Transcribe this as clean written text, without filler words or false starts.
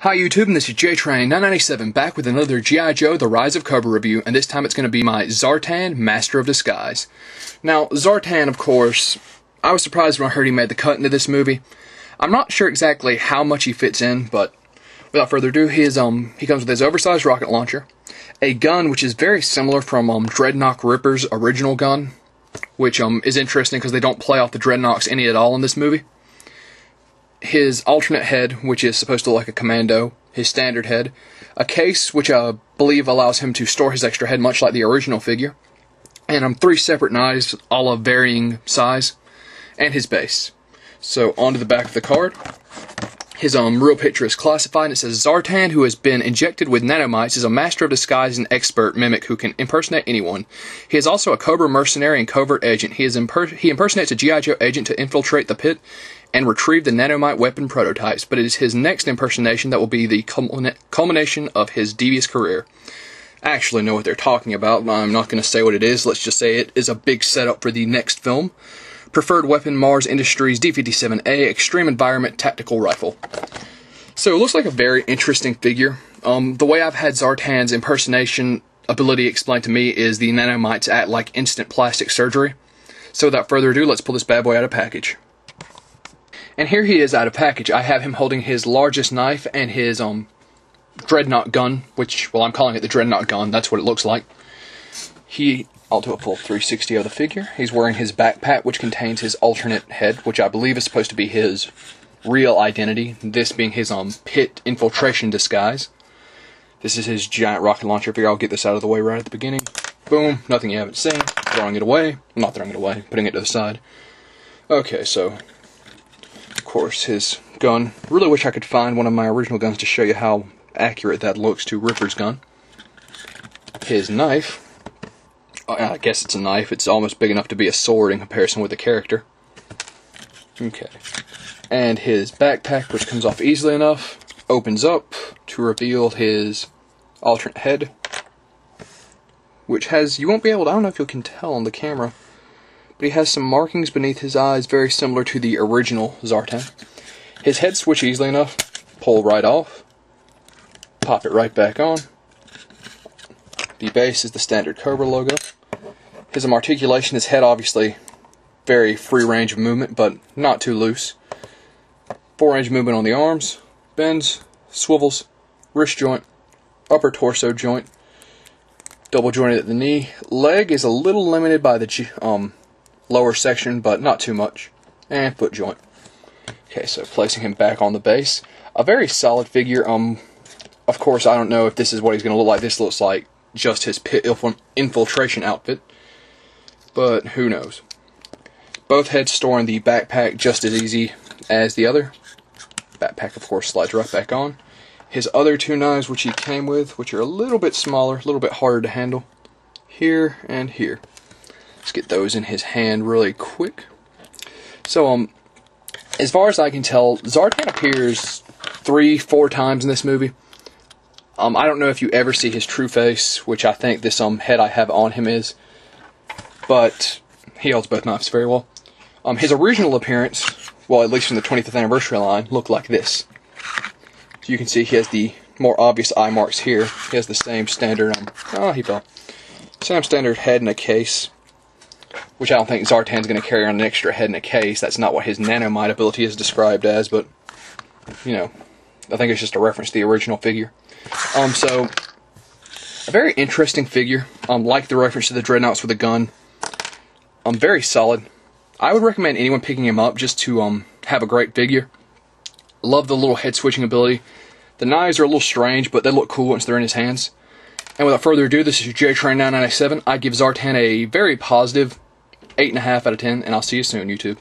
Hi YouTube, and this is JTrain997 back with another G.I. Joe The Rise of Cobra review, and this time it's going to be my Zartan Master of Disguise. Now, Zartan, of course, I was surprised when I heard he made the cut into this movie. I'm not sure exactly how much he fits in, but without further ado, he comes with his oversized rocket launcher, a gun which is very similar from Dreadnought Ripper's original gun, which is interesting because they don't play off the Dreadnoughts any at all in this movie. His alternate head, which is supposed to look like a commando, his standard head, a case which I believe allows him to store his extra head much like the original figure, and 3 separate knives, all of varying size, and his base. So onto the back of the card. His real picture is classified, and it says, Zartan, who has been injected with nanomites, is a master of disguise and expert mimic who can impersonate anyone. He is also a Cobra mercenary and covert agent. He impersonates a G.I. Joe agent to infiltrate the pit and retrieve the nanomite weapon prototypes, but it is his next impersonation that will be the culmination of his devious career. I actually know what they're talking about. I'm not going to say what it is. Let's just say it is a big setup for the next film. Preferred weapon, Mars Industries D-57A Extreme Environment Tactical Rifle. So it looks like a very interesting figure. The way I've had Zartan's impersonation ability explained to me is the nanomites act like instant plastic surgery. So without further ado, let's pull this bad boy out of package. And here he is out of package. I have him holding his largest knife and his Dreadnought gun, which, well, I'm calling it the Dreadnought gun. That's what it looks like. I'll do a full 360 of the figure. He's wearing his backpack, which contains his alternate head, which I believe is supposed to be his real identity, this being his pit infiltration disguise. This is his giant rocket launcher figure. I'll get this out of the way right at the beginning. Boom, nothing you haven't seen. Throwing it away. Not throwing it away, putting it to the side. Okay, so, of course, his gun. Really wish I could find one of my original guns to show you how accurate that looks to Ripper's gun. His knife. I guess it's a knife. It's almost big enough to be a sword in comparison with the character. Okay. And his backpack, which comes off easily enough, opens up to reveal his alternate head, which has, you won't be able to, I don't know if you can tell on the camera, but he has some markings beneath his eyes very similar to the original Zartan. His head switch easily enough, pull right off, pop it right back on. The base is the standard Cobra logo. His articulation, his head obviously very free range of movement, but not too loose. 4-range movement on the arms, bends, swivels, wrist joint, upper torso joint, double jointed at the knee. Leg is a little limited by the lower section, but not too much. And foot joint. Okay, so placing him back on the base. A very solid figure. Of course, I don't know if this is what he's going to look like. This looks like just his pit infiltration outfit, but who knows. Both heads store in the backpack just as easy as the other. Backpack, of course, slides right back on. His other 2 knives, which he came with, which are a little bit smaller, a little bit harder to handle, here and here. Let's get those in his hand really quick. So, as far as I can tell, Zartan appears 3-4 times in this movie. I don't know if you ever see his true face, which I think this head I have on him is, but he holds both knives very well. His original appearance, well, at least from the 25th anniversary line, looked like this. So you can see he has the more obvious eye marks here. He has the same standard, he fell. Same standard head in a case, which I don't think Zartan's going to carry on an extra head in a case. That's not what his nanomite ability is described as, but, you know, I think it's just a reference to the original figure. So, a very interesting figure, like the reference to the Dreadnoughts with a gun. Very solid. I would recommend anyone picking him up just to have a great figure. Love the little head switching ability. The knives are a little strange, but they look cool once they're in his hands. And without further ado, this is JTrain997. I give Zartan a very positive 8.5 out of 10, and I'll see you soon, YouTube.